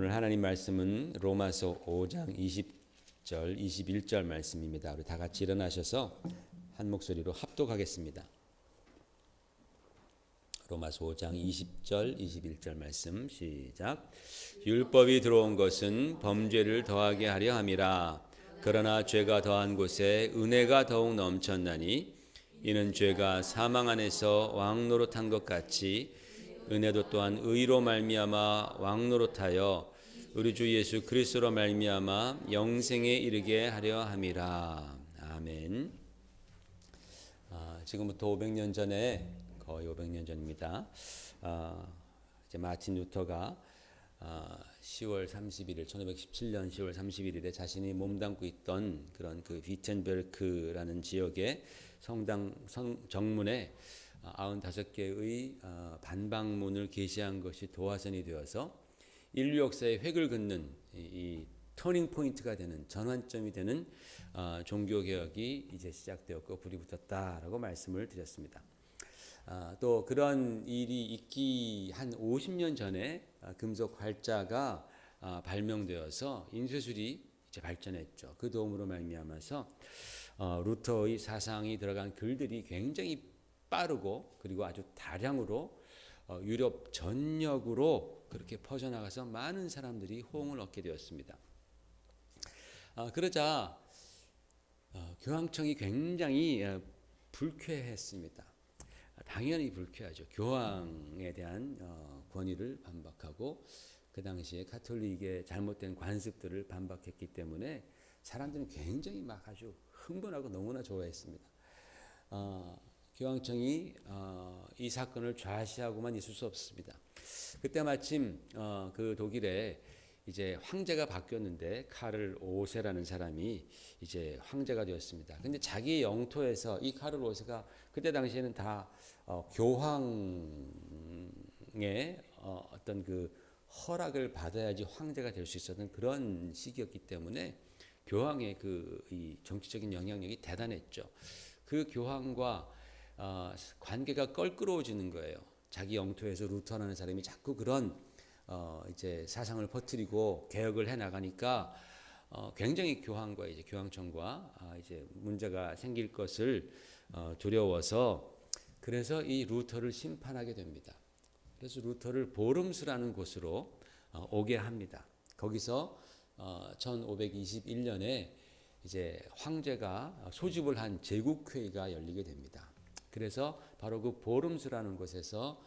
오늘 하나님 말씀은 로마서 5장 20절, 21절 말씀입니다. 우리 다 같이 일어나셔서 한 목소리로 합독하겠습니다. 로마서 5장 20절, 21절 말씀 시작. 율법이 들어온 것은 범죄를 더하게 하려 함이라. 그러나 죄가 더한 곳에 은혜가 더욱 넘쳤나니 이는 죄가 사망 안에서 왕노릇한 것 같이 은혜도 또한 의로 말미암아 왕노릇하여 우리 주 예수 그리스도로 말미암아 영생에 이르게 하려 함이라. 아멘. 지금부터 500년 전에 거의 500년 전입니다. 이제 마틴 루터가 10월 31일 1517년 10월 31일에 자신이 몸담고 있던 그런 그 비텐베르크라는 지역의 성당 정문에 95개의 반박문을 게시한 것이 도화선이 되어서 인류 역사의 획을 긋는 이 터닝 포인트가 되는 전환점이 되는 종교 개혁이 이제 시작되었고 불이 붙었다라고 말씀을 드렸습니다. 또 그런 일이 있기 한 50년 전에 금속 활자가 발명되어서 인쇄술이 이제 발전했죠. 그 도움으로 말미암아서 루터의 사상이 들어간 글들이 굉장히 빠르고 그리고 아주 다량으로 유럽 전역으로 그렇게 퍼져나가서 많은 사람들이 호응을 얻게 되었습니다. 그러자 교황청이 굉장히 불쾌했습니다. 당연히 불쾌하죠. 교황에 대한 권위를 반박하고 그 당시에 가톨릭의 잘못된 관습들을 반박했기 때문에 사람들은 굉장히 막 아주 흥분하고 너무나 좋아했습니다. 교황청이 이 사건을 좌시하고만 있을 수 없습니다. 그때 마침 그 독일에 이제 황제가 바뀌었는데 카를 5세라는 사람이 이제 황제가 되었습니다. 근데 자기 영토에서 이 카를 5세가 그때 당시에는 다 교황의 어떤 그 허락을 받아야지 황제가 될 수 있었던 그런 시기였기 때문에 교황의 이 정치적인 영향력이 대단했죠. 그 교황과 관계가 껄끄러워지는 거예요. 자기 영토에서 루터라는 사람이 자꾸 그런 이제 사상을 퍼뜨리고 개혁을 해 나가니까 굉장히 교황과 이제 교황청과 이제 문제가 생길 것을 두려워서 그래서 이 루터를 심판하게 됩니다. 그래서 루터를 보름스라는 곳으로 오게 합니다. 거기서 1521년에 이제 황제가 소집을 한 제국회의가 열리게 됩니다. 그래서 바로 그 보름스라는 곳에서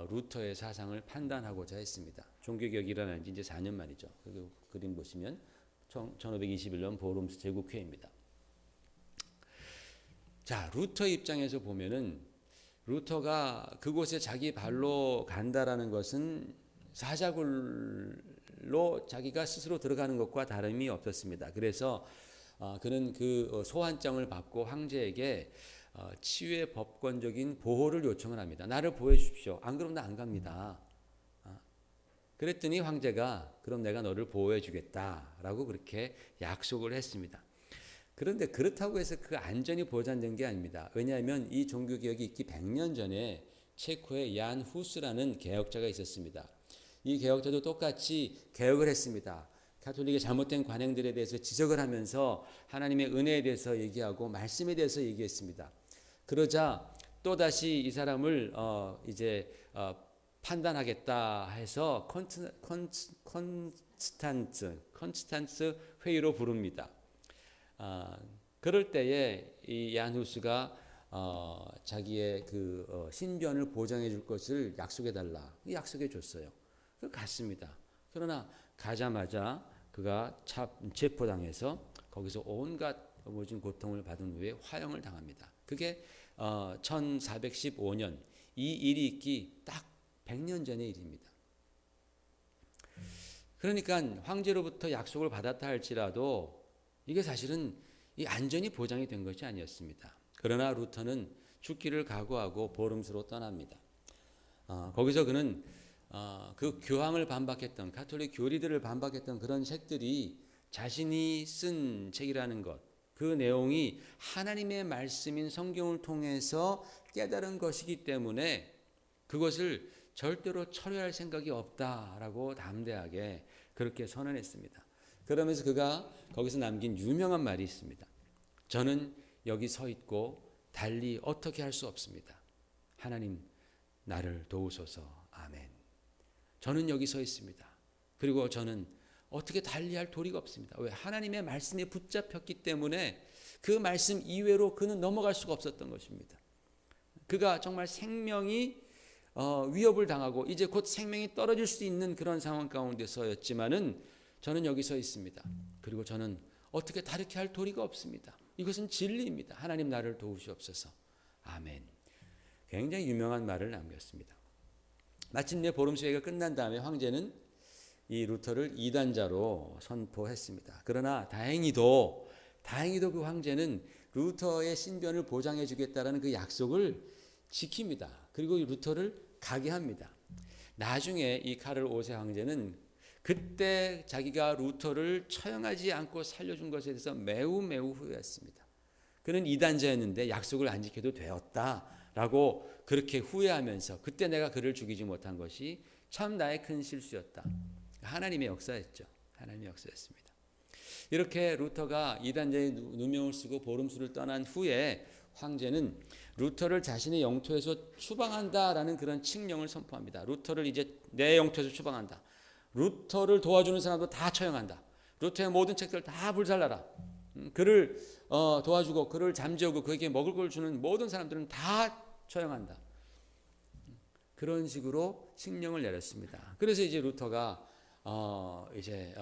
루터의 사상을 판단하고자 했습니다. 종교개혁이 일어난 지 이제 4년 만이죠. 그 그림 보시면 1521년 보름스 제국회의입니다. 자, 루터 입장에서 보면은 루터가 그곳에 자기 발로 간다라는 것은 사자굴로 자기가 스스로 들어가는 것과 다름이 없었습니다. 그래서 그는 그 소환장을 받고 황제에게 치유의 법권적인 보호를 요청을 합니다. 나를 보호해 주십시오. 안 그러면 나 안 갑니다. 그랬더니 황제가 그럼 내가 너를 보호해 주겠다라고 그렇게 약속을 했습니다. 그런데 그렇다고 해서 그 안전이 보장된 게 아닙니다. 왜냐하면 이 종교개혁이 있기 100년 전에 체코의 얀 후스라는 개혁자가 있었습니다. 이 개혁자도 똑같이 개혁을 했습니다. 가톨릭의 잘못된 관행들에 대해서 지적을 하면서 하나님의 은혜에 대해서 얘기하고 말씀에 대해서 얘기했습니다. 그러자 또다시 이 사람을 이제 판단하겠다 해서 컨스탄츠 회의로 부릅니다. 그럴 때에 이 야누스가 자기의 그 신변을 보장해 줄 것을 약속해 달라. 약속해 줬어요. 그 갔습니다. 그러나 가자마자 그가 체포당해서 거기서 온갖 모진 고통을 받은 후에 화형을 당합니다. 그게 1415년 이 일이 있기 딱 100년 전의 일입니다. 그러니까 황제로부터 약속을 받았다 할지라도 이게 사실은 이 안전이 보장이 된 것이 아니었습니다. 그러나 루터는 죽기를 각오하고 보름스로 떠납니다. 거기서 그는 그 교황을 반박했던 가톨릭 교리들을 반박했던 그런 책들이 자신이 쓴 책이라는 것, 그 내용이 하나님의 말씀인 성경을 통해서 깨달은 것이기 때문에 그것을 절대로 철회할 생각이 없다라고 담대하게 그렇게 선언했습니다. 그러면서 그가 거기서 남긴 유명한 말이 있습니다. 저는 여기 서 있고 달리 어떻게 할 수 없습니다. 하나님 나를 도우소서. 아멘. 저는 여기 서 있습니다. 그리고 저는 어떻게 달리할 도리가 없습니다. 왜? 하나님의 말씀에 붙잡혔기 때문에 그 말씀 이외로 그는 넘어갈 수가 없었던 것입니다. 그가 정말 생명이 위협을 당하고 이제 곧 생명이 떨어질 수 있는 그런 상황 가운데서였지만은 저는 여기 서 있습니다. 그리고 저는 어떻게 다르게 할 도리가 없습니다. 이것은 진리입니다. 하나님 나를 도우시옵소서. 아멘. 굉장히 유명한 말을 남겼습니다. 마침내 보름수회가 끝난 다음에 황제는 이 루터를 이단자로 선포했습니다. 그러나 다행히도 그 황제는 루터의 신변을 보장해 주겠다라는 그 약속을 지킵니다. 그리고 이 루터를 가게 합니다. 나중에 이 카를 5세 황제는 그때 자기가 루터를 처형하지 않고 살려준 것에 대해서 매우 후회했습니다. 그는 이단자였는데 약속을 안 지켜도 되었다라고 그렇게 후회하면서 그때 내가 그를 죽이지 못한 것이 참 나의 큰 실수였다. 하나님의 역사였죠. 하나님의 역사였습니다. 이렇게 루터가 이단자의 누명을 쓰고 보름수를 떠난 후에 황제는 루터를 자신의 영토에서 추방한다라는 그런 칙령을 선포합니다. 루터를 이제 내 영토에서 추방한다. 루터를 도와주는 사람도 다 처형한다. 루터의 모든 책들 다 불살라라. 그를 도와주고 그를 잠재우고 그에게 먹을 걸 주는 모든 사람들은 다 처형한다. 그런 식으로 칙령을 내렸습니다. 그래서 이제 루터가 이제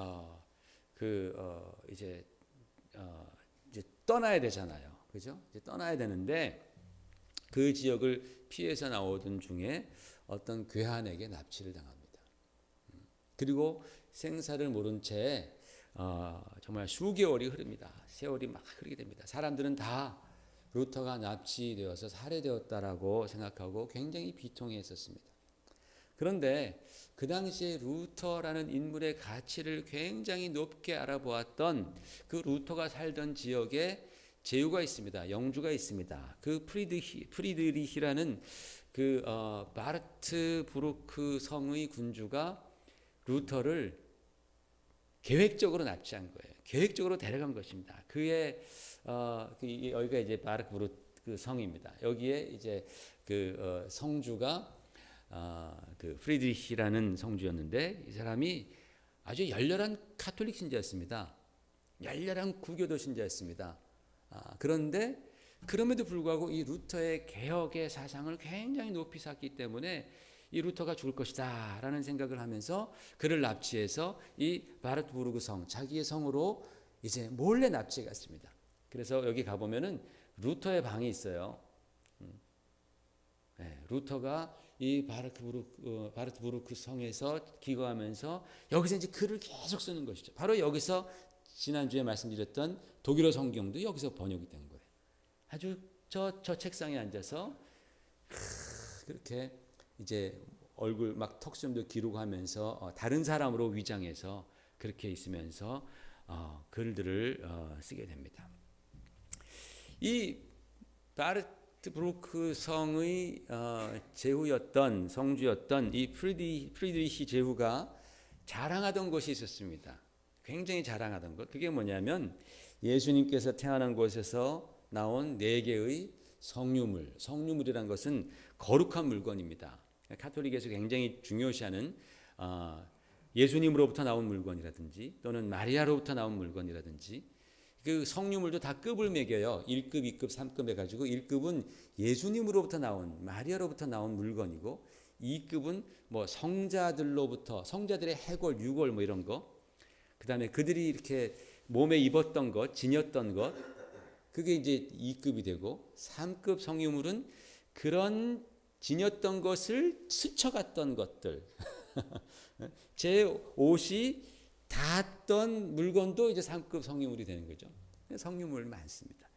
떠나야 되잖아요. 그죠? 이제 떠나야 되는데 그 지역을 피해서 나오던 중에 어떤 괴한에게 납치를 당합니다. 그리고 생사를 모른 채 정말 수개월이 흐릅니다. 세월이 막 흐르게 됩니다. 사람들은 다 루터가 납치되어서 살해되었다라고 생각하고 굉장히 비통해했었습니다. 그런데 그 당시에 루터라는 인물의 가치를 굉장히 높게 알아보았던 그 루터가 살던 지역에 제후가 있습니다. 영주가 있습니다. 그 프리드리히라는 그 바르트부르크 성의 군주가 루터를 계획적으로 납치한 거예요. 계획적으로 데려간 것입니다. 그의 여기가 이제 바르트부르크 성입니다. 여기에 이제 그 성주가 그 프리드리히라는 성주였는데 이 사람이 아주 열렬한 가톨릭 신자였습니다. 열렬한 구교도 신자였습니다. 그런데 그럼에도 불구하고 이 루터의 개혁의 사상을 굉장히 높이 샀기 때문에 이 루터가 죽을 것이다 라는 생각을 하면서 그를 납치해서 이 바르트부르크 성, 자기의 성으로 이제 몰래 납치해 갔습니다. 그래서 여기 가보면은 루터의 방이 있어요. 네, 루터가 이 바르트부르크 성에서 기거하면서 여기서 이제 글을 계속 쓰는 것이죠. 바로 여기서 지난주에 말씀드렸던 독일어 성경도 여기서 번역이 된 거예요. 아주 저 책상에 앉아서 그렇게 이제 얼굴 막 턱수염도 기르고 하면서 다른 사람으로 위장해서 그렇게 있으면서 글들을 쓰게 됩니다. 이 바르트부르크 성의 제후였던 성주였던 이 프리드리히 제후가 자랑하던 것이 있었습니다. 굉장히 자랑하던 것. 그게 뭐냐면 예수님께서 태어난 곳에서 나온 4개의 성유물. 성유물이란 것은 거룩한 물건입니다. 가톨릭에서 굉장히 중요시하는 예수님으로부터 나온 물건이라든지 또는 마리아로부터 나온 물건이라든지 그 성유물도 다 급을 매겨요. 1급, 2급, 3급 해가지고 1급은 예수님으로부터 나온 마리아로부터 나온 물건이고 2급은 뭐 성자들의 해골, 유골 뭐 이런 거. 그 다음에 그들이 이렇게 몸에 입었던 것, 지녔던 것, 그게 이제 2급이 되고 3급 성유물은 그런 지녔던 것을 스쳐갔던 것들. 제 옷이 닿았던 물건도 이제 3급 성유물이 되는 거죠. 성유물 많습니다.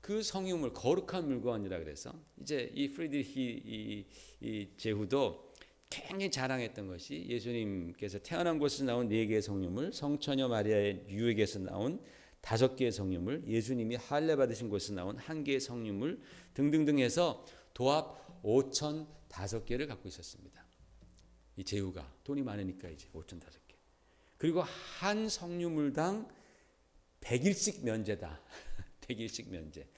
그 성유물, 거룩한 물건이라 그래서 이제 이 프리드리히 이 제후도 굉장히 자랑했던 것이 예수님께서 태어난 곳에서 나온 4개의 성유물, 성처녀 마리아의 유액에서 나온 5개의 성유물, 예수님이 할례 받으신 곳에서 나온 1개의 성유물 등등등 해서 도합 5,000 5개를 갖고 있었습니다. 이 제후가 돈이 많으니까 이제 5천 5개. 그리고 한 성유물당 100일씩 면제다. 100일씩 면제.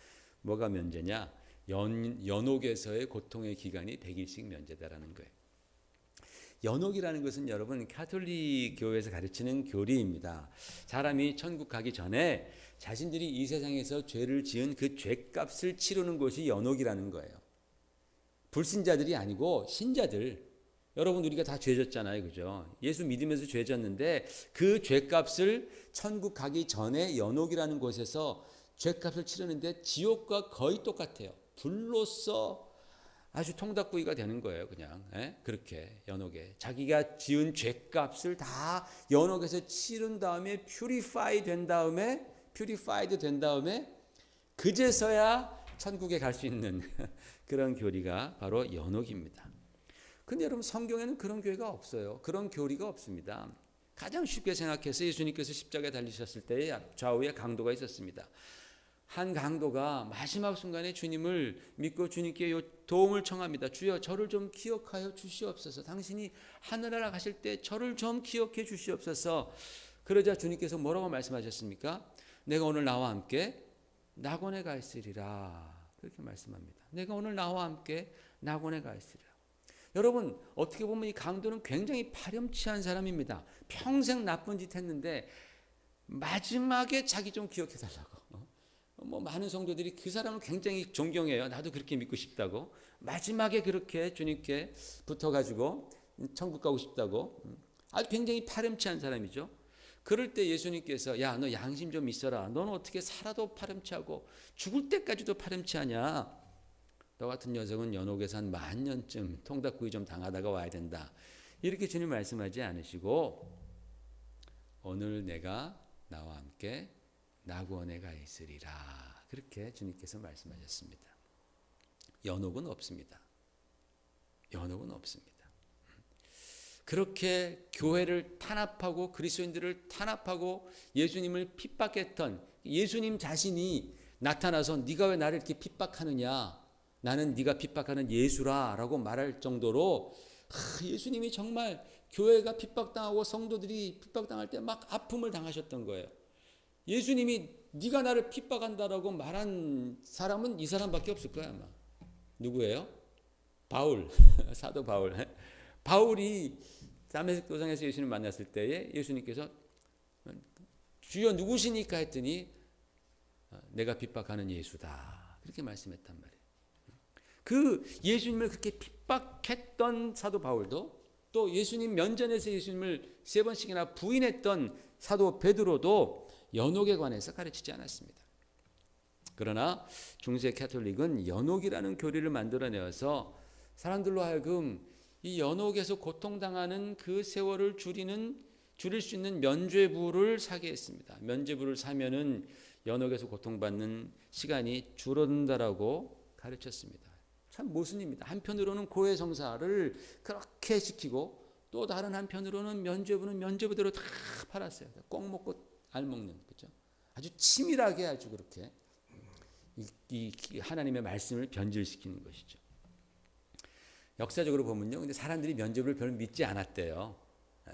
뭐가 면제냐? 연옥에서의 고통의 기간이 100일씩 면제다라는 거예요. 연옥이라는 것은 여러분 가톨릭 교회에서 가르치는 교리입니다. 사람이 천국 가기 전에 자신들이 이 세상에서 죄를 지은 그 죄값을 치르는 것이 연옥이라는 거예요. 불신자들이 아니고 신자들. 여러분 우리가 다 죄졌잖아요. 그죠? 예수 믿으면서 죄졌는데 그 죄값을 천국 가기 전에 연옥이라는 곳에서 죄값을 치르는데 지옥과 거의 똑같아요. 불로써 아주 통닭구이가 되는 거예요. 그냥 그렇게 연옥에 자기가 지은 죄값을 다 연옥에서 치른 다음에 퓨리파이드 된 다음에 그제서야 천국에 갈 수 있는 그런 교리가 바로 연옥입니다. 근데 여러분 성경에는 그런 교회가 없어요. 그런 교리가 없습니다. 가장 쉽게 생각해서 예수님께서 십자가에 달리셨을 때 좌우에 강도가 있었습니다. 한 강도가 마지막 순간에 주님을 믿고 주님께 도움을 청합니다. 주여 저를 좀 기억하여 주시옵소서. 당신이 하늘나라 가실 때 저를 좀 기억해 주시옵소서. 그러자 주님께서 뭐라고 말씀하셨습니까? 내가 오늘 나와 함께 낙원에 가 있으리라. 그렇게 말씀합니다. 내가 오늘 나와 함께 낙원에 가 있으리라. 여러분 어떻게 보면 이 강도는 굉장히 파렴치한 사람입니다. 평생 나쁜 짓 했는데 마지막에 자기 좀 기억해 달라고. 많은 성도들이 그 사람을 굉장히 존경해요. 나도 그렇게 믿고 싶다고. 마지막에 그렇게 주님께 붙어가지고 천국 가고 싶다고. 아주 굉장히 파렴치한 사람이죠. 그럴 때 예수님께서 야, 너 양심 좀 있어라. 너는 어떻게 살아도 파렴치하고 죽을 때까지도 파렴치하냐. 너 같은 녀석은 연옥에서 한 10,000년쯤 통닭구이 좀 당하다가 와야 된다. 이렇게 주님 말씀하지 않으시고 오늘 내가 나와 함께 낙원에 가 있으리라. 그렇게 주님께서 말씀하셨습니다. 연옥은 없습니다. 연옥은 없습니다. 그렇게 교회를 탄압하고 그리스도인들을 탄압하고 예수님을 핍박했던 예수님 자신이 나타나서 네가 왜 나를 이렇게 핍박하느냐. 나는 네가 핍박하는 예수라 라고 말할 정도로 예수님이 정말 교회가 핍박당하고 성도들이 핍박당할 때 막 아픔을 당하셨던 거예요. 예수님이 네가 나를 핍박한다라고 말한 사람은 이 사람밖에 없을 거야 아마. 누구예요? 바울. 사도 바울. 바울이 다메섹 도상에서 예수님을 만났을 때에 예수님께서 주여 누구시니까 했더니 내가 핍박하는 예수다. 그렇게 말씀했단 말이에요. 그 예수님을 그렇게 핍박했던 사도 바울도 또 예수님 면전에서 예수님을 3번씩이나 부인했던 사도 베드로도 연옥에 관해서 가르치지 않았습니다. 그러나 중세 가톨릭은 연옥이라는 교리를 만들어내어서 사람들로 하여금 이 연옥에서 고통당하는 그 세월을 줄일 수 있는 면죄부를 사게 했습니다. 면죄부를 사면은 연옥에서 고통받는 시간이 줄어든다라고 가르쳤습니다. 참 모순입니다. 한편으로는 고해성사를 그렇게 시키고 또 다른 한편으로는 면죄부는 면죄부대로 다 팔았어요. 꼭 먹고 알 먹는, 그죠? 아주 치밀하게 아주 그렇게 이 하나님의 말씀을 변질시키는 것이죠. 역사적으로 보면요, 근데 사람들이 면죄부를 별로 믿지 않았대요.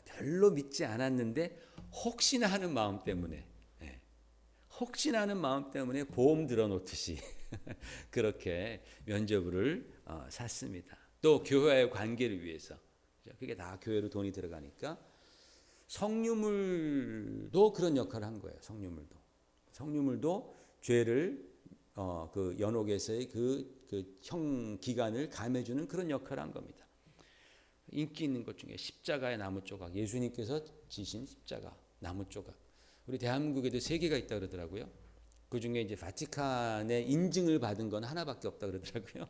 별로 믿지 않았는데 혹시나 하는 마음 때문에, 혹시나 하는 마음 때문에 보험 들어놓듯이 그렇게 면죄부를 샀습니다. 또 교회와의 관계를 위해서, 그게 다 교회로 돈이 들어가니까. 성유물도 그런 역할을 한 거예요. 성유물도 죄를 그 연옥에서의 그 형 기간을 감해주는 그런 역할을 한 겁니다. 인기 있는 것 중에 십자가의 나무 조각, 예수님께서 지신 십자가 나무 조각. 우리 대한민국에도 3개가 있다 그러더라고요. 그 중에 이제 바티칸의 인증을 받은 건 하나밖에 없다 그러더라고요.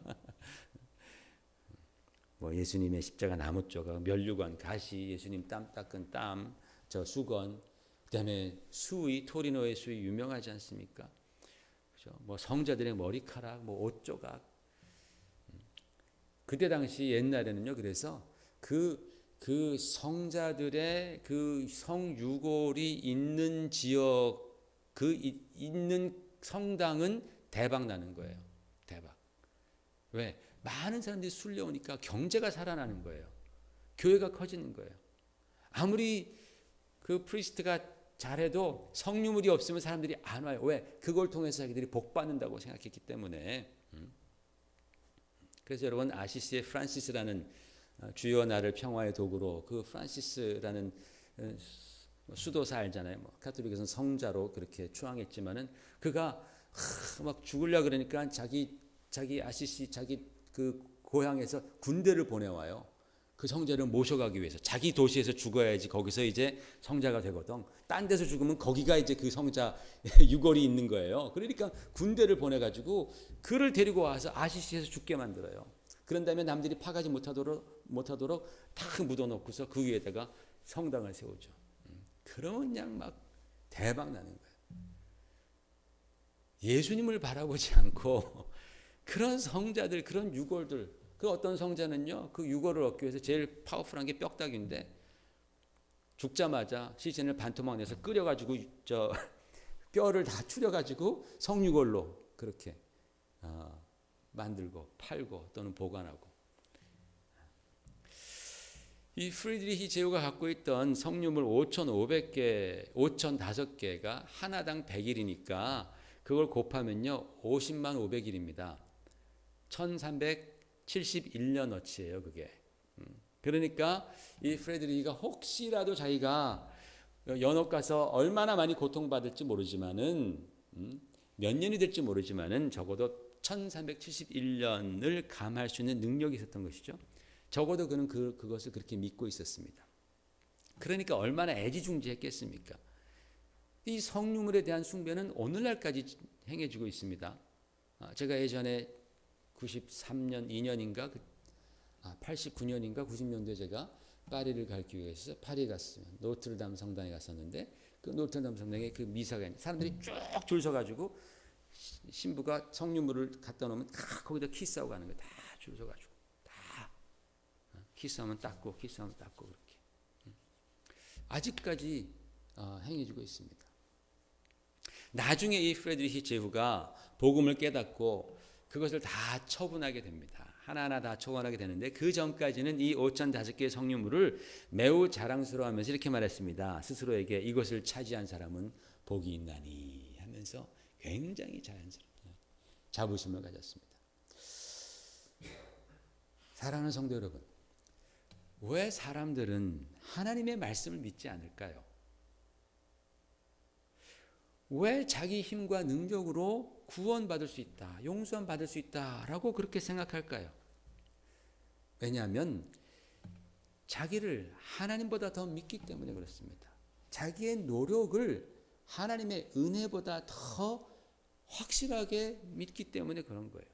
뭐 예수님의 십자가 나무 조각, 면류관, 가시, 예수님 땀 닦은 땀, 저 수건, 그다음에 수의, 토리노의 수의 유명하지 않습니까? 그죠? 뭐 성자들의 머리카락, 뭐 옷 조각. 그때 당시 옛날에는요. 그래서 그 성자들의 그 성유골이 있는 지역, 있는 성당은 대박 나는 거예요. 대박. 왜? 많은 사람들이 쏠려오니까 경제가 살아나는 거예요. 교회가 커지는 거예요. 아무리 그 프리스트가 잘해도 성유물이 없으면 사람들이 안 와요. 왜? 그걸 통해서 자기들이 복 받는다고 생각했기 때문에. 그래서 여러분 아시시의 프란시스라는 주여 나를 평화의 도구로, 그 프란시스라는 수도사 알잖아요. 뭐 가톨릭에서는 성자로 그렇게 추앙했지만은 그가 막 죽으려 그러니까 자기 아시시 자기 그 고향에서 군대를 보내와요. 그 성자를 모셔가기 위해서. 자기 도시에서 죽어야지 거기서 이제 성자가 되거든. 딴 데서 죽으면 거기가 이제 그 성자 유골이 있는 거예요. 그러니까 군대를 보내가지고 그를 데리고 와서 아시시에서 죽게 만들어요. 그런 다음에 남들이 파가지 못하도록 다 묻어놓고서 그 위에다가 성당을 세우죠. 그러면 그냥 막 대박 나는 거예요. 예수님을 바라보지 않고 그런 성자들, 그런 유골들, 그 어떤 성자는요, 그 유골을 얻기 위해서 제일 파워풀한 게 뼈다귀인데 죽자마자 시신을 반토막 내서 끓여가지고 뼈를 다 추려가지고 성유골로 그렇게 만들고 팔고 또는 보관하고. 이 프리드리히 제후가 갖고 있던 성유물 5,505개가 하나당 100일이니까 그걸 곱하면요 50만 500일입니다. 1371년어치예요 그게. 그러니까 이 프리드리히가 혹시라도 자기가 연옥 가서 얼마나 많이 고통받을지 모르지만은 몇 년이 될지 모르지만은 적어도 1371년을 감할 수 있는 능력이 있었던 것이죠. 적어도 그는 그것을 그렇게 믿고 있었습니다. 그러니까 얼마나 애지중지했겠습니까? 이 성유물에 대한 숭배는 오늘날까지 행해지고 있습니다. 제가 예전에 93년, 2년인가, 89년인가, 90년도에 제가 파리를 가기 위해서 파리에 갔어요. 노트르담 성당에 갔었는데 그 노트르담 성당에 그 미사가 있는데 사람들이 쭉 줄 서가지고 신부가 성유물을 갖다 놓으면 다 거기다 키스하고 가는 거예요. 다 줄 서가지고 다 키스하면 닦고 키스하면 닦고 그렇게 아직까지 행해지고 있습니다. 나중에 이 프리드리히 제후가 복음을 깨닫고 그것을 다 처분하게 됩니다. 하나하나 다 처분하게 되는데 그 전까지는 이 5,005개의 성유물을 매우 자랑스러워하면서 이렇게 말했습니다. 스스로에게 이것을 차지한 사람은 복이 있나니 하면서 굉장히 자연스럽게 자부심을 가졌습니다. 사랑하는 성도 여러분, 왜 사람들은 하나님의 말씀을 믿지 않을까요? 왜 자기 힘과 능력으로 구원받을 수 있다, 용서함 받을 수 있다라고 그렇게 생각할까요? 왜냐하면 자기를 하나님보다 더 믿기 때문에 그렇습니다. 자기의 노력을 하나님의 은혜보다 더 확실하게 믿기 때문에 그런 거예요.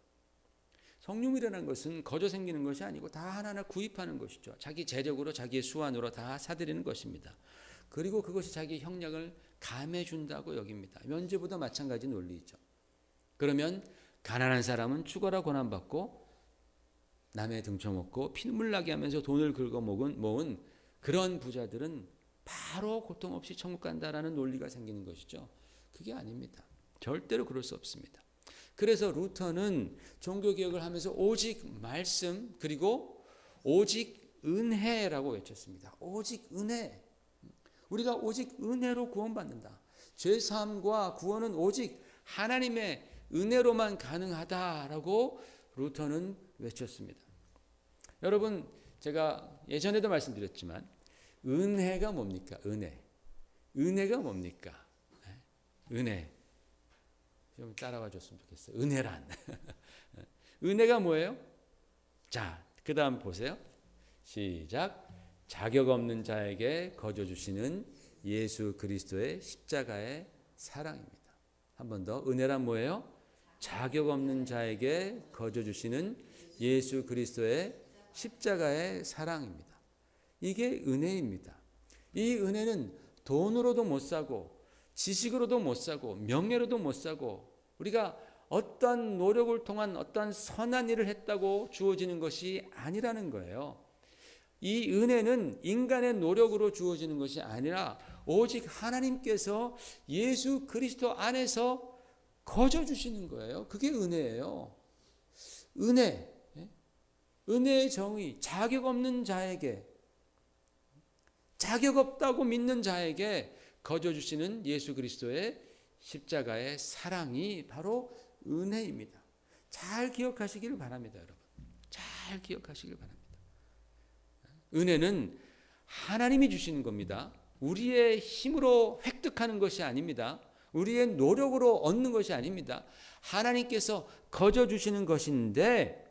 성령이라는 것은 거저 생기는 것이 아니고 다 하나하나 구입하는 것이죠. 자기 재력으로 자기의 수완으로 다 사들이는 것입니다. 그리고 그것이 자기 형량을 감해준다고 여깁니다. 면죄보다 마찬가지 논리죠. 그러면 가난한 사람은 죽어라 고난받고 남의 등쳐먹고 피눈물 나게 하면서 돈을 긁어 모은 그런 부자들은 바로 고통 없이 천국 간다라는 논리가 생기는 것이죠. 그게 아닙니다. 절대로 그럴 수 없습니다. 그래서 루터는 종교개혁을 하면서 오직 말씀 그리고 오직 은혜라고 외쳤습니다. 오직 은혜. 우리가 오직 은혜로 구원받는다. 죄사함과 구원은 오직 하나님의 은혜로만 가능하다라고 루터는 외쳤습니다. 여러분, 제가 예전에도 말씀드렸지만 은혜가 뭡니까? 은혜가 뭡니까? 은혜. 좀 따라와 줬으면 좋겠어요. 은혜란. 은혜가 뭐예요? 자, 그 다음 보세요. 시작. 자격 없는 자에게 거저 주시는 예수 그리스도의 십자가의 사랑입니다. 한 번 더. 은혜란 뭐예요? 자격 없는 자에게 거저 주시는 예수 그리스도의 십자가의 사랑입니다. 이게 은혜입니다. 이 은혜는 돈으로도 못 사고 지식으로도 못 사고 명예로도 못 사고 우리가 어떤 노력을 통한 어떤 선한 일을 했다고 주어지는 것이 아니라는 거예요. 이 은혜는 인간의 노력으로 주어지는 것이 아니라 오직 하나님께서 예수 그리스도 안에서 거저 주시는 거예요. 그게 은혜예요. 은혜. 은혜의 정의, 자격 없는 자에게, 자격 없다고 믿는 자에게 거저 주시는 예수 그리스도의 십자가의 사랑이 바로 은혜입니다. 잘 기억하시기를 바랍니다, 여러분. 잘 기억하시길 바랍니다. 은혜는 하나님이 주시는 겁니다. 우리의 힘으로 획득하는 것이 아닙니다. 우리의 노력으로 얻는 것이 아닙니다. 하나님께서 거저 주시는 것인데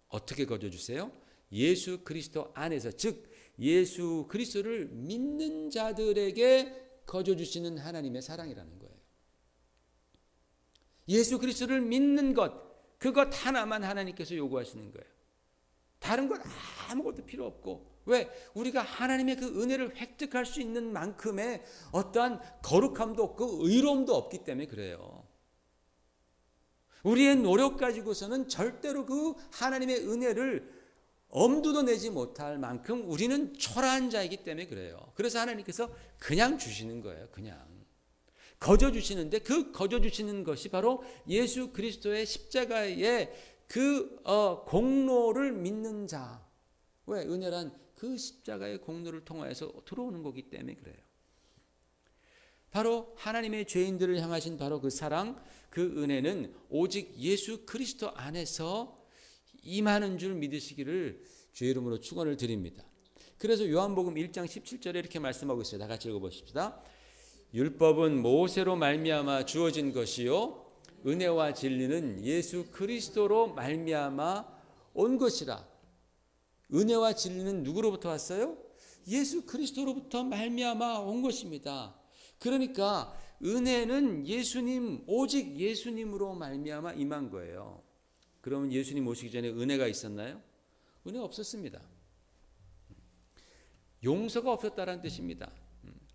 어떻게 거저 주세요? 예수 그리스도 안에서, 즉 예수 그리스도를 믿는 자들에게 거저 주시는 하나님의 사랑이라는 거예요. 예수 그리스도를 믿는 것, 그것 하나만 하나님께서 요구하시는 거예요. 다른 건 아무것도 필요 없고, 왜? 우리가 하나님의 그 은혜를 획득할 수 있는 만큼의 어떠한 거룩함도 없고 의로움도 없기 때문에 그래요. 우리의 노력 가지고서는 절대로 그 하나님의 은혜를 엄두도 내지 못할 만큼 우리는 초라한 자이기 때문에 그래요. 그래서 하나님께서 그냥 주시는 거예요. 그냥 거저 주시는데, 그 거저 주시는 것이 바로 예수 그리스도의 십자가의 그 공로를 믿는 자. 왜? 은혜란 그 십자가의 공로를 통하여서 들어오는 거기 때문에 그래요. 바로 하나님의 죄인들을 향하신 바로 그 사랑, 그 은혜는 오직 예수 그리스도 안에서 임하는 줄 믿으시기를 주의 이름으로 축원을 드립니다. 그래서 요한복음 1장 17절에 이렇게 말씀하고 있어요. 다 같이 읽어보십시다. 율법은 모세로 말미암아 주어진 것이요 은혜와 진리는 예수 그리스도로 말미암아 온 것이라. 은혜와 진리는 누구로부터 왔어요? 예수 그리스도로부터 말미암아 온 것입니다. 그러니까 은혜는 예수님, 오직 예수님으로 말미암아 임한 거예요. 그러면 예수님 오시기 전에 은혜가 있었나요? 은혜가 없었습니다. 용서가 없었다는 뜻입니다.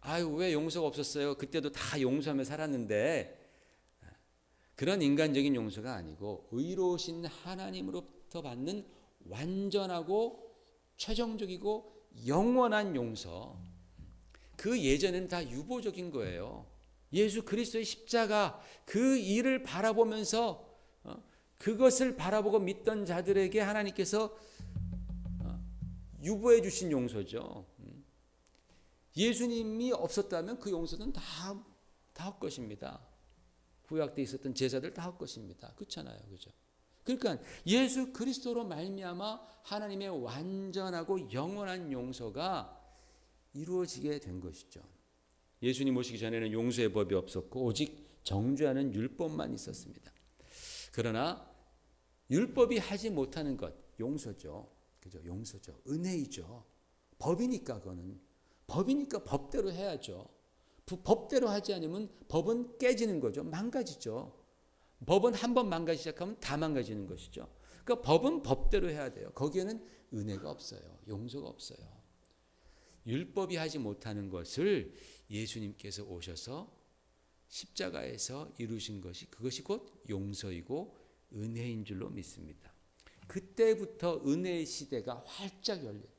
아유, 왜 용서가 없었어요? 그때도 다 용서하며 살았는데, 그런 인간적인 용서가 아니고 의로우신 하나님으로부터 받는 완전하고 최종적이고 영원한 용서. 그 예전에는 다 유보적인 거예요. 예수 그리스도의 십자가, 그 일을 바라보면서 그것을 바라보고 믿던 자들에게 하나님께서 유보해 주신 용서죠. 예수님이 없었다면 그 용서는 다 헛것입니다. 구약 때 있었던 제사들 다 헛것입니다. 그렇잖아요, 그죠? 그러니까 예수 그리스도로 말미암아 하나님의 완전하고 영원한 용서가 이루어지게 된 것이죠. 예수님 오시기 전에는 용서의 법이 없었고 오직 정죄하는 율법만 있었습니다. 그러나 율법이 하지 못하는 것, 용서죠. 그죠? 용서죠. 은혜이죠. 법이니까 그거는. 법이니까 법대로 해야죠. 법대로 하지 않으면 법은 깨지는 거죠. 망가지죠. 법은 한 번 망가지기 시작하면 다 망가지는 것이죠. 그러니까 법은 법대로 해야 돼요. 거기에는 은혜가 없어요. 용서가 없어요. 율법이 하지 못하는 것을 예수님께서 오셔서 십자가에서 이루신 것이, 그것이 곧 용서이고 은혜인 줄로 믿습니다. 그때부터 은혜의 시대가 활짝 열렸죠.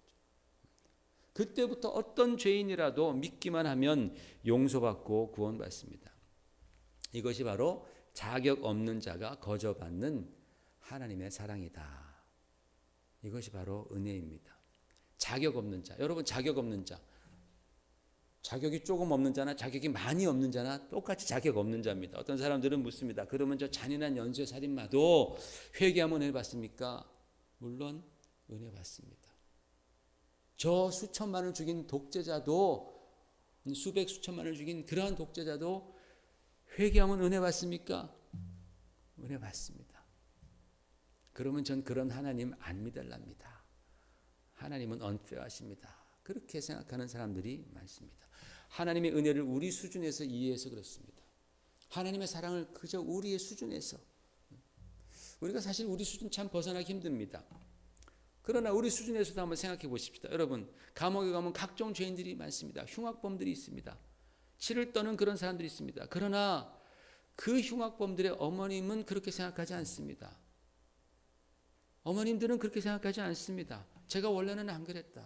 그때부터 어떤 죄인이라도 믿기만 하면 용서받고 구원받습니다. 이것이 바로 자격 없는 자가 거저 받는 하나님의 사랑이다. 이것이 바로 은혜입니다. 자격 없는 자. 여러분, 자격 없는 자. 자격이 조금 없는 자나 자격이 많이 없는 자나 똑같이 자격 없는 자입니다. 어떤 사람들은 묻습니다. 그러면 저 잔인한 연쇄살인마도 회개하면 은혜 받습니까? 물론 은혜 받습니다. 저 수천만을 죽인 독재자도, 수백 수천만을 죽인 그러한 독재자도 회개하면 은혜 받습니까? 은혜 받습니다. 그러면 전 그런 하나님 안 믿을랍니다. 하나님은 언페어하십니다. 그렇게 생각하는 사람들이 많습니다. 하나님의 은혜를 우리 수준에서 이해해서 그렇습니다. 하나님의 사랑을 그저 우리의 수준에서. 우리가 사실 우리 수준 참 벗어나기 힘듭니다. 그러나 우리 수준에서도 한번 생각해 보십시다. 여러분, 감옥에 가면 각종 죄인들이 많습니다. 흉악범들이 있습니다. 치를 떠는 그런 사람들이 있습니다. 그러나 그 흉악범들의 어머님은 그렇게 생각하지 않습니다. 어머님들은 그렇게 생각하지 않습니다. 제가 원래는 안 그랬다.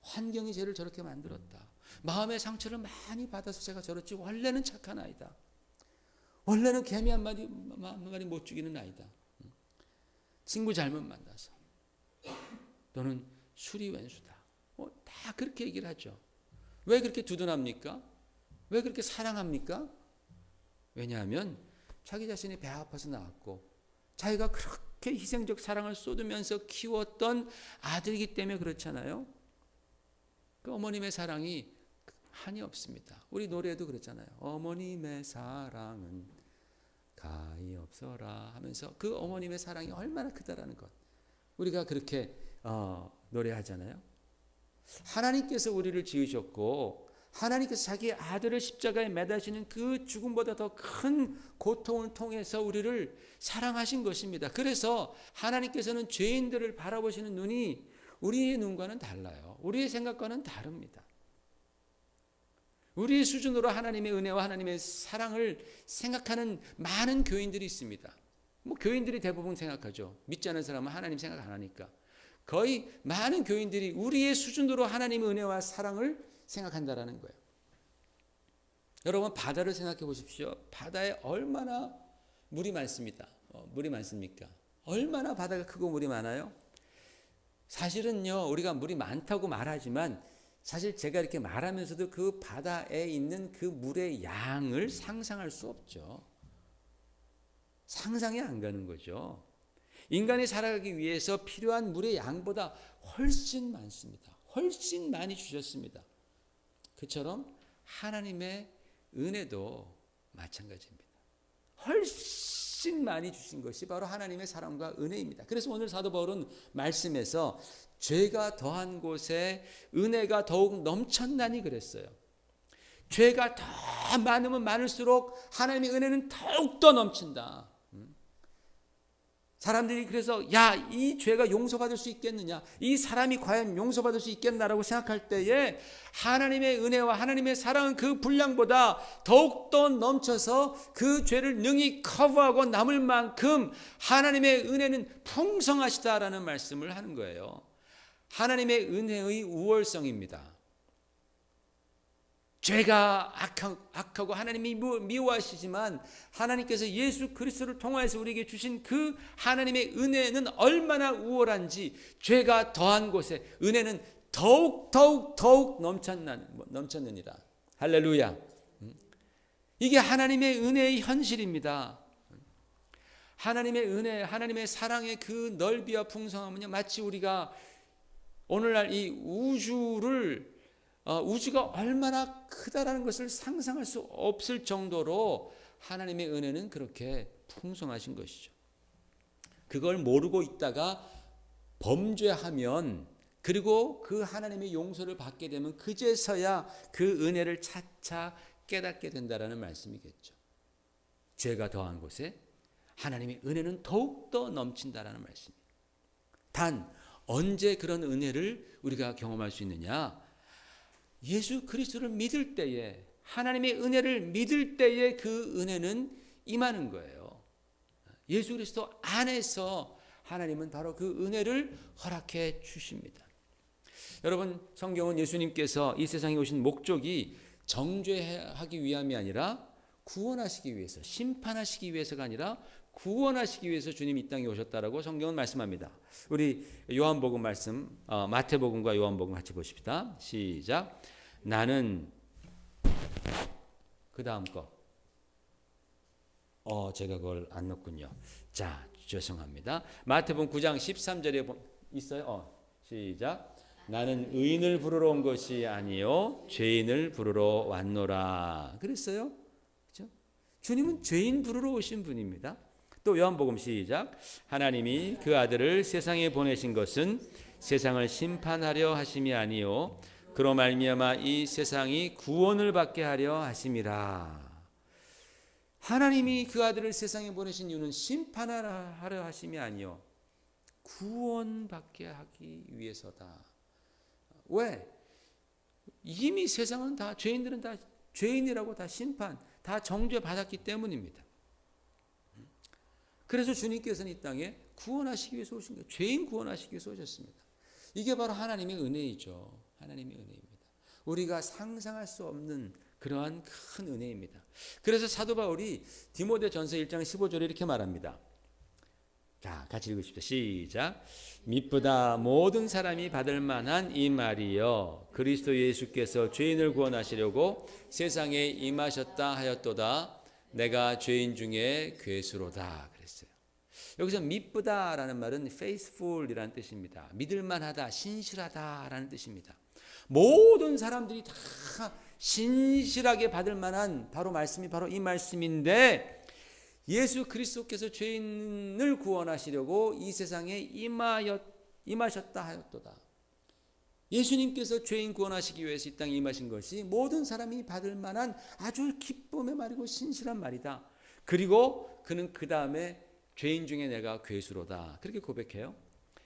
환경이 쟤를 저렇게 만들었다. 마음의 상처를 많이 받아서 제가 저렇지, 원래는 착한 아이다. 원래는 개미 한 마리 못 죽이는 아이다. 친구 잘못 만나서, 너는 술이 왼수다. 다 그렇게 얘기를 하죠. 왜 그렇게 두둔합니까? 왜 그렇게 사랑합니까? 왜냐하면 자기 자신이 배 아파서 낳았고 자기가 그렇게 희생적 사랑을 쏟으면서 키웠던 아들이기 때문에 그렇잖아요. 그 어머님의 사랑이 한이 없습니다. 우리 노래도 그렇잖아요. 어머님의 사랑은 가히 없어라 하면서 그 어머님의 사랑이 얼마나 크다라는 것, 우리가 그렇게 노래하잖아요. 하나님께서 우리를 지으셨고 하나님께서 자기 아들을 십자가에 매다시는 그 죽음보다 더 큰 고통을 통해서 우리를 사랑하신 것입니다. 그래서 하나님께서는 죄인들을 바라보시는 눈이 우리의 눈과는 달라요. 우리의 생각과는 다릅니다. 우리의 수준으로 하나님의 은혜와 하나님의 사랑을 생각하는 많은 교인들이 있습니다. 교인들이 대부분 생각하죠. 믿지 않는 사람은 하나님 생각 안 하니까. 거의 많은 교인들이 우리의 수준으로 하나님의 은혜와 사랑을 생각한다라는 거예요. 여러분, 바다를 생각해 보십시오. 바다에 얼마나 물이 많습니다. 물이 많습니까? 얼마나 바다가 크고 물이 많아요? 사실은요, 우리가 물이 많다고 말하지만 사실 제가 이렇게 말하면서도 그 바다에 있는 그 물의 양을 상상할 수 없죠. 상상이 안 가는 거죠. 인간이 살아가기 위해서 필요한 물의 양보다 훨씬 많습니다. 훨씬 많이 주셨습니다. 그처럼 하나님의 은혜도 마찬가지입니다. 훨씬 많이 주신 것이 바로 하나님의 사랑과 은혜입니다. 그래서 오늘 사도 바울은 말씀에서 죄가 더한 곳에 은혜가 더욱 넘쳤나니 그랬어요. 죄가 더 많으면 많을수록 하나님의 은혜는 더욱더 넘친다. 사람들이 그래서 이 죄가 용서받을 수 있겠느냐, 이 사람이 과연 용서받을 수 있겠나라고 생각할 때에 하나님의 은혜와 하나님의 사랑은 그 분량보다 더욱더 넘쳐서 그 죄를 능히 커버하고 남을 만큼 하나님의 은혜는 풍성하시다라는 말씀을 하는 거예요. 하나님의 은혜의 우월성입니다. 죄가 악하고 하나님이 미워하시지만 하나님께서 예수 그리스도를 통하여서 우리에게 주신 그 하나님의 은혜는 얼마나 우월한지, 죄가 더한 곳에 은혜는 더욱 넘쳤느니라. 할렐루야. 이게 하나님의 은혜의 현실입니다. 하나님의 은혜, 하나님의 사랑의 그 넓이와 풍성함은요, 마치 우리가 오늘날 이 우주가 얼마나 크다라는 것을 상상할 수 없을 정도로 하나님의 은혜는 그렇게 풍성하신 것이죠. 그걸 모르고 있다가 범죄하면, 그리고 그 하나님의 용서를 받게 되면 그제서야 그 은혜를 차차 깨닫게 된다라는 말씀이겠죠. 죄가 더한 곳에 하나님의 은혜는 더욱더 넘친다라는 말씀입니다. 단 언제 그런 은혜를 우리가 경험할 수 있느냐? 예수 그리스도를 믿을 때에, 하나님의 은혜를 믿을 때에 그 은혜는 임하는 거예요. 예수 그리스도 안에서 하나님은 바로 그 은혜를 허락해 주십니다. 여러분, 성경은 예수님께서 이 세상에 오신 목적이 정죄하기 위함이 아니라 구원하시기 위해서, 심판하시기 위해서가 아니라 구원하시기 위해서 주님이 이 땅에 오셨다라고 성경은 말씀합니다. 우리 요한복음 말씀, 마태복음과 요한복음 같이 보십시다. 시작. 나는 그 다음 거. 제가 그걸 안 넣었군요. 자, 죄송합니다. 마태복음 9장 13절에 있어요. 시작. 나는 의인을 부르러 온 것이 아니요 죄인을 부르러 왔노라. 그랬어요. 그렇죠? 주님은 죄인 부르러 오신 분입니다. 또 요한복음 시작. 하나님이 그 아들을 세상에 보내신 것은 세상을 심판하려 하심이 아니요 그로 말미암아 이 세상이 구원을 받게 하려 하심이라. 하나님이 그 아들을 세상에 보내신 이유는 심판하려 하심이 아니요 구원받게 하기 위해서다. 왜? 이미 세상은 다, 죄인들은 다 죄인이라고 다 심판, 다 정죄받았기 때문입니다. 그래서 주님께서는 이 땅에 구원하시기 위해서 오신 거예요. 죄인 구원하시기 위해서 오셨습니다. 이게 바로 하나님의 은혜이죠. 하나님의 은혜입니다. 우리가 상상할 수 없는 그러한 큰 은혜입니다. 그래서 사도 바울이 디모데전서 1장 15절에 이렇게 말합니다. 자, 같이 읽으십시오. 시작. 미쁘다 모든 사람이 받을 만한 이 말이여 그리스도 예수께서 죄인을 구원하시려고 세상에 임하셨다 하였도다. 내가 죄인 중에 괴수로다 그랬어요. 여기서 미쁘다라는 말은 faithful이라는 뜻입니다. 믿을만하다, 신실하다라는 뜻입니다. 모든 사람들이 다 신실하게 받을 만한 바로 말씀이 바로 이 말씀인데 예수 그리스도께서 죄인을 구원하시려고 이 세상에 임하셨다 하였도다. 예수님께서 죄인 구원하시기 위해서 이 땅에 임하신 것이 모든 사람이 받을 만한 아주 기쁨의 말이고 신실한 말이다. 그리고 그는 그 다음에 죄인 중에 내가 괴수로다 그렇게 고백해요.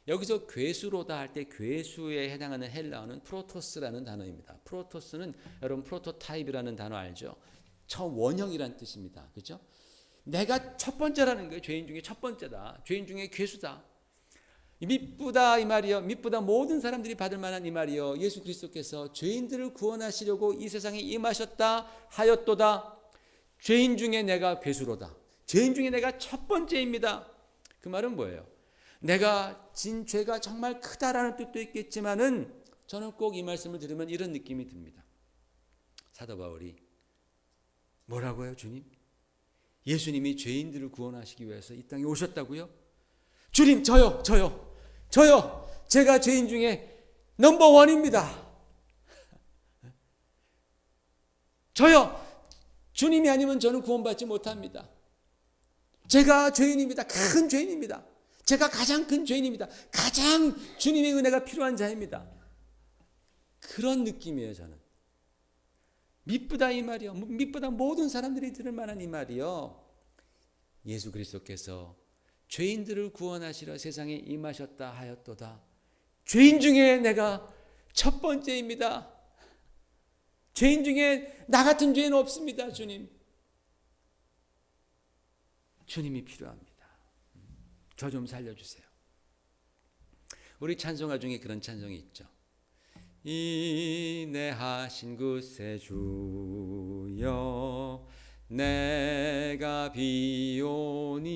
여기서 괴수로다 할 때 괴수에 해당하는 헬라어는 프로토스라는 단어입니다. 프로토스는 여러분 프로토타입이라는 단어 알죠? 처음 원형이라는 뜻입니다. 그렇죠? 내가 첫 번째라는 거예요. 죄인 중에 첫 번째다. 죄인 중에 괴수다. 미쁘다 이 말이요. 미쁘다 모든 사람들이 받을 만한 이 말이요. 예수 그리스도께서 죄인들을 구원하시려고 이 세상에 임하셨다 하였도다. 죄인 중에 내가 괴수로다. 죄인 중에 내가 첫 번째입니다. 그 말은 뭐예요? 내가 진 죄가 정말 크다라는 뜻도 있겠지만은 저는 꼭 이 말씀을 들으면 이런 느낌이 듭니다. 사도 바울이 뭐라고요, 주님? 예수님이 죄인들을 구원하시기 위해서 이 땅에 오셨다고요? 주님, 저요. 제가 죄인 중에 넘버원입니다. 저요. 주님이 아니면 저는 구원받지 못합니다. 제가 죄인입니다. 큰 죄인입니다. 제가 가장 큰 죄인입니다. 가장 주님의 은혜가 필요한 자입니다. 그런 느낌이에요, 저는. 미쁘다 이 말이요. 미쁘다 모든 사람들이 들을 만한 이 말이요. 예수 그리스도께서 죄인들을 구원하시러 세상에 임하셨다 하였도다. 죄인 중에 내가 첫 번째입니다. 죄인 중에 나 같은 죄인 없습니다, 주님. 주님이 필요합니다. 저 좀 살려주세요. 우리 찬송가 중에 그런 찬송이 있죠. 인내하신 구세주여 내가 비오니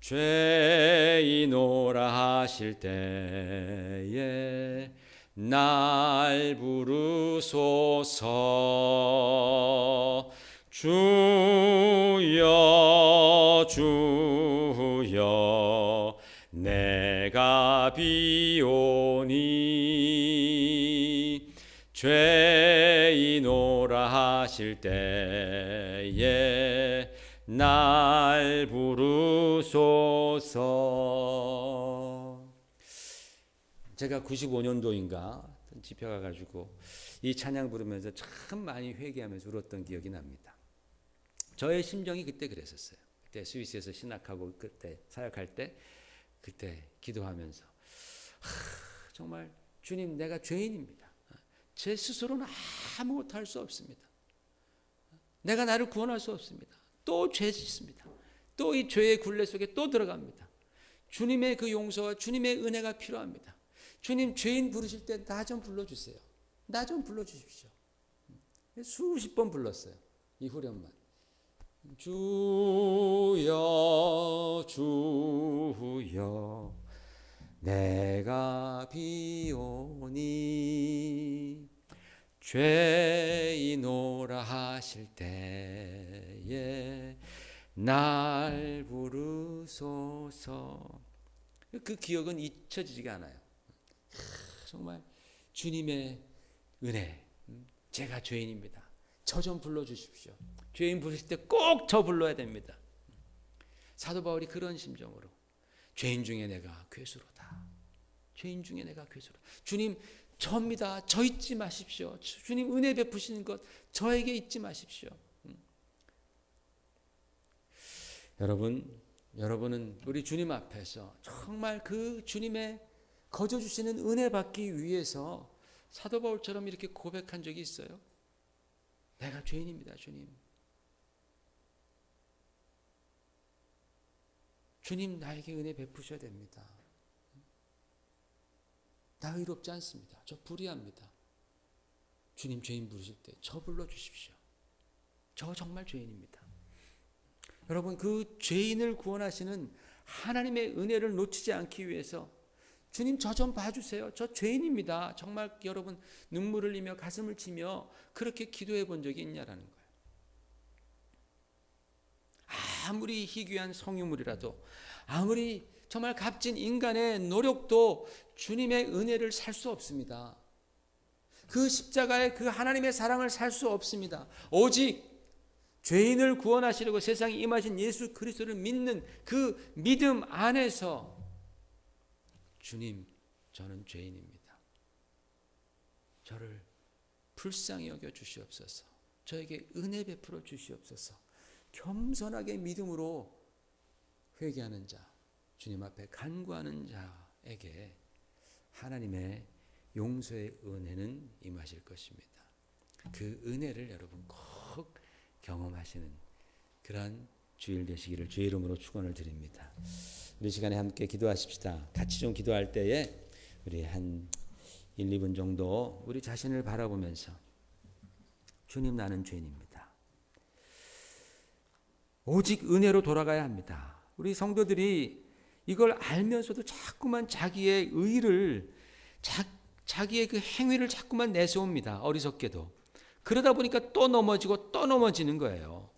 죄인오라 하실 때에 날 부르소서. 주여 주여 내가 비오니 죄인오라 하실 때에 날 부르소서. 제가 95년도인가 집회 가가지고 이 찬양 부르면서 참 많이 회개하면서 울었던 기억이 납니다. 저의 심정이 그때 그랬었어요. 그때 스위스에서 신학하고 그때 사역할 때 그때 기도하면서 정말 주님 내가 죄인입니다. 제 스스로는 아무것도 할 수 없습니다. 내가 나를 구원할 수 없습니다. 또 죄 짓습니다. 또 이 죄의 굴레 속에 또 들어갑니다. 주님의 그 용서와 주님의 은혜가 필요합니다. 주님 죄인 부르실 때 나 좀 불러주세요. 나 좀 불러주십시오. 수십 번 불렀어요. 이 후렴만. 주여 주여 내가 비오니 죄인오라 하실 때에 날 부르소서. 그 기억은 잊혀지지가 않아요. 정말 주님의 은혜, 제가 죄인입니다. 저 좀 불러주십시오. 죄인 부르실 때 꼭 저 불러야 됩니다. 사도 바울이 그런 심정으로 죄인 중에 내가 괴수로다. 죄인 중에 내가 괴수로다. 주님 저입니다. 저 잊지 마십시오. 주님 은혜 베푸시는 것 저에게 잊지 마십시오. 여러분은 우리 주님 앞에서 정말 그 주님의 거저 주시는 은혜 받기 위해서 사도 바울처럼 이렇게 고백한 적이 있어요? 내가 죄인입니다, 주님. 주님 나에게 은혜 베푸셔야 됩니다. 나 의롭지 않습니다. 저 불의합니다. 주님 죄인 부르실 때 저 불러주십시오. 저 정말 죄인입니다. 여러분, 그 죄인을 구원하시는 하나님의 은혜를 놓치지 않기 위해서 주님, 저 좀 봐주세요. 저 죄인입니다. 정말 여러분, 눈물을 흘리며 가슴을 치며 그렇게 기도해 본 적이 있냐라는 거예요. 아무리 희귀한 성유물이라도, 아무리 정말 값진 인간의 노력도 주님의 은혜를 살 수 없습니다. 그 십자가의 그 하나님의 사랑을 살 수 없습니다. 오직 죄인을 구원하시려고 세상에 임하신 예수 그리스도를 믿는 그 믿음 안에서 주님, 저는 죄인입니다. 저를 불쌍히 여겨 주시옵소서. 저에게 은혜 베풀어 주시옵소서. 겸손하게 믿음으로 회개하는 자, 주님 앞에 간구하는 자에게 하나님의 용서의 은혜는 임하실 것입니다. 그 은혜를 여러분 꼭 경험하시는 그러한 주일 되시기를 주의 이름으로 축원을 드립니다. 우리 시간에 함께 기도하십시다. 같이 좀 기도할 때에 우리 한 1, 2분 정도 우리 자신을 바라보면서 주님, 나는 죄인입니다. 오직 은혜로 돌아가야 합니다. 우리 성도들이 이걸 알면서도 자꾸만 자기의 의를, 자기의 그 행위를 자꾸만 내세웁니다. 어리석게도. 그러다 보니까 또 넘어지고 또 넘어지는 거예요.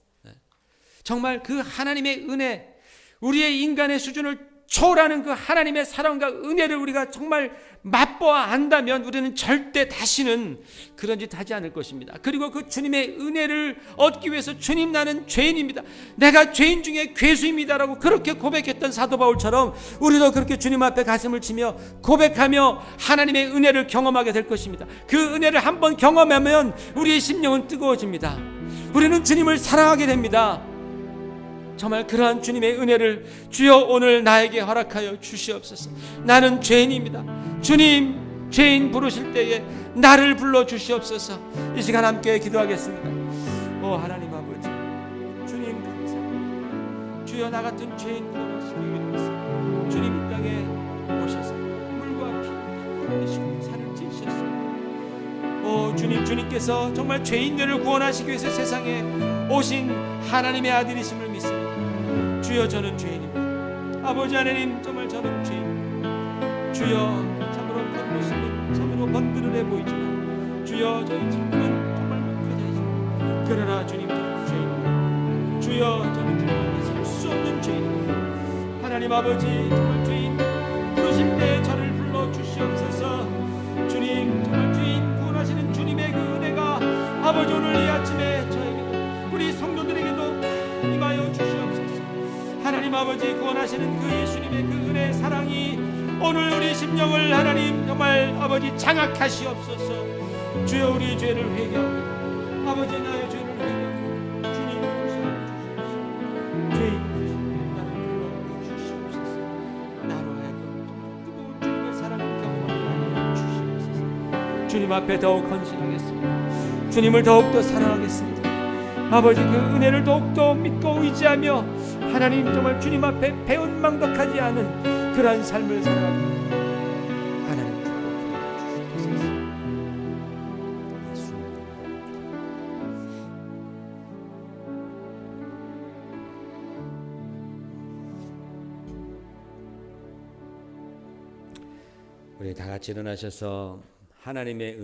정말 그 하나님의 은혜, 우리의 인간의 수준을 초월하는 그 하나님의 사랑과 은혜를 우리가 정말 맛보아 안다면 우리는 절대 다시는 그런 짓 하지 않을 것입니다. 그리고 그 주님의 은혜를 얻기 위해서 주님, 나는 죄인입니다. 내가 죄인 중에 괴수입니다라고 그렇게 고백했던 사도 바울처럼 우리도 그렇게 주님 앞에 가슴을 치며 고백하며 하나님의 은혜를 경험하게 될 것입니다. 그 은혜를 한번 경험하면 우리의 심령은 뜨거워집니다. 우리는 주님을 사랑하게 됩니다. 정말 그러한 주님의 은혜를 주여 오늘 나에게 허락하여 주시옵소서. 나는 죄인입니다. 주님, 죄인 부르실 때에 나를 불러 주시옵소서. 이 시간 함께 기도하겠습니다. 오 하나님 아버지, 주님 감사합니다. 주여, 나 같은 죄인 구원하시기 위해서 주님 이 땅에 오셔서 물과 피 흘리시고 살을 찌셨습니다. 오 주님, 주님께서 정말 죄인들을 구원하시기 위해서 세상에 오신 하나님의 아들이심을 믿습니다. 주여, 저는 죄인입니다. 아버지 하나님, 정말 저는 죄인입니다. 주여, 참으로 겉모습은 참으로 번들어내 보이지만 주여, 저희 친구는 정말 목회자이십니다. 그러나 주님, 저는 죄인입니다. 주여, 저는 주님 앞에 살 수 없는 죄인입니다. 하나님 아버지, 정말 죄인 부르실 때 저를 불러 주시옵소서. 주님, 정말 죄인 구원하시는 주님의 그 은혜가 아버지 오늘 이 아침에 저에게도 우리 성도들에게도 임하여 주시옵소서. 하나님 아버지, 구원하시는 그 예수님의 그 은혜 사랑이 오늘 우리 심령을 하나님 정말 아버지 장악하시옵소서. 주여, 우리 죄를 회개합니다. 아버지, 나의 죄를 회개합니다. 주님, 용서해 주시옵소서. 죄인 나를 불러주시옵소서. 나로 하여금 뜨거운 주님의 사랑을 경험하게 하여 주시옵소서. 주님 앞에 더욱 헌신하겠습니다. 주님을 더욱더 사랑하겠습니다. 아버지, 그 은혜를 더욱더 믿고 의지하며 하나님 정말 주님 앞에 배은망덕하지 않은 그러한 삶을 살아가게 하나님 주옵소서. 우리 다 같이 일어나셔서 하나님의